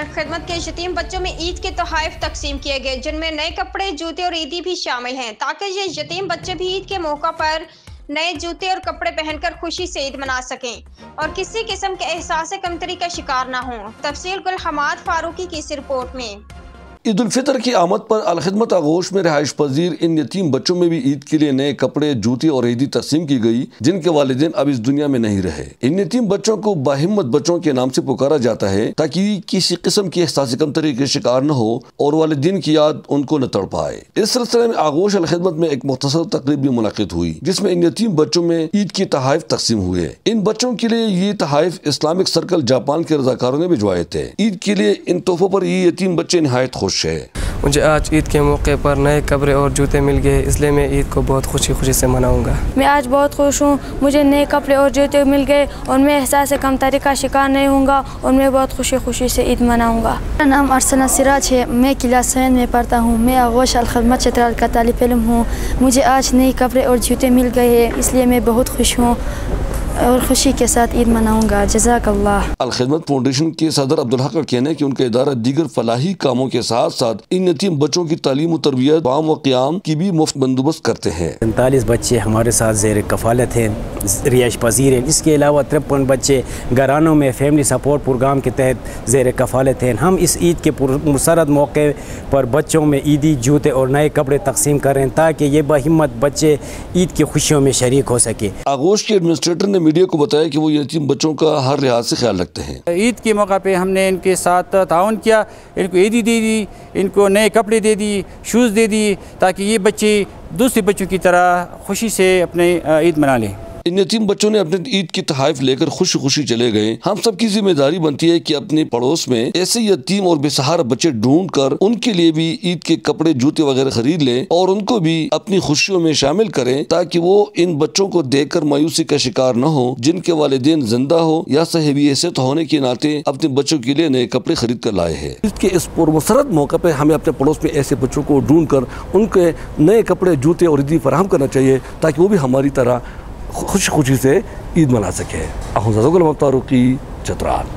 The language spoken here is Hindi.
खिदमत के यतीम बच्चों में ईद के तोहफे तकसीम किए गए, जिनमें नए कपड़े, जूते और ईदी भी शामिल हैं, ताकि ये यतीम बच्चे भी ईद के मौका पर नए जूते और कपड़े पहनकर खुशी से ईद मना सकें और किसी किस्म के एहसास कमतरी का शिकार न हों। तफसील गुल हमाद फारूकी की इस रिपोर्ट में। ईद उल फितर की आमद पर अलखिदमत आगोश में रिहाइश पजीर इन यतीम बच्चों में भी ईद के लिए नए कपड़े, जूते और ईदी तकसीम की गई, जिनके वालिदैन अब इस दुनिया में नहीं रहे। इन यतीम बच्चों को बाहिम्मत बच्चों के नाम से पुकारा जाता है ताकि किसी किस्म की एहसास कमतरी के शिकार न हो और वालिदैन की याद उनको न तड़पाए। इस सिलसिले में आगोश अलखिदमत में एक मुख्तसर तकरीब भी मुनक़िद हुई, जिसमें इन यतीम बच्चों में ईद के तोहफे तकसीम हुए। इन बच्चों के लिए ये तोहफे इस्लामिक सर्कल जापान के रज़ाकारों ने भिजवाए थे। ईद के लिए इन तोहफों पर ये यतीम बच्चे निहायत खुश है। मुझे आज ईद के मौके पर नए कपड़े और जूते मिल गए, इसलिए मैं ईद को बहुत खुशी से मनाऊंगा। मैं आज बहुत खुश हूँ, मुझे नए कपड़े और जूते मिल गए और मैं एहसास कमतरी का शिकार नहीं होऊंगा और मैं बहुत खुशी से ईद मनाऊंगा। मेरा नाम अरसना सिराज है, मैं क्लास 7 में पढ़ता हूँ। मैं आगोश अलखिदमत चित्राल का तालिब इल्म हूँ। मुझे आज नए कपड़े और जूते मिल गए हैं, इसलिए मैं बहुत खुश हूँ और खुशी के साथ ईद मनाऊंगा। जज़ाकल्लाह। अलखिदमत फाउंडेशन के सदर अब्दुल हक का कहना है कि उनका इदारा दीगर फलाही कामों के साथ साथ इन यतीम बच्चों की तालीम और तरबियत, बाम व क़याम की भी मुफ्त बंदोबस्त करते हैं। 45 बच्चे हमारे साथ ज़ेर कफ़ालत हैं, रिहाइश पजीर हैं। इसके अलावा 53 बच्चे घरानों में फैमिली सपोर्ट प्रोग्राम के तहत ज़ेर कफ़ालत हैं। हम इस ईद के मुसरत मौके पर बच्चों में ईदी जूते और नए कपड़े तकसीम कर रहे हैं ताकि ये बाहिम्मत बच्चे ईद की खुशियों में शरीक हो सके। आगोश के एडमिनिस्ट्रेटर ने मीडिया को बताया कि वो यतीम बच्चों का हर लिहाज से ख्याल रखते हैं। ईद के मौका पे हमने इनके साथ ताउन किया, इनको ईदी दे दी, इनको नए कपड़े दे दी, शूज़ दे दी, ताकि ये बच्चे दूसरे बच्चों की तरह खुशी से अपने ईद मना लें। इन यतीम बच्चों ने अपने ईद की तोहफे लेकर खुशी चले गए। हम सब की जिम्मेदारी बनती है कि अपने पड़ोस में ऐसे यतीम और बेसहारा बच्चे ढूंढ कर उनके लिए भी ईद के कपड़े, जूते वगैरह खरीद लें और उनको भी अपनी खुशियों में शामिल करें, ताकि वो इन बच्चों को देखकर मायूसी का शिकार न हो, जिनके वालिदैन जिंदा हो या साहिब हैसियत होने के नाते अपने बच्चों के लिए नए कपड़े खरीद कर लाए हैं। इसके इस पुरमसरत मौके पर हमें अपने पड़ोस में ऐसे बच्चों को ढूंढ कर उनके नए कपड़े, जूते और ईदी फराहम करना चाहिए, ताकि वो भी हमारी तरह खुशी से ईद मना सके। फारूकी, चित्राल।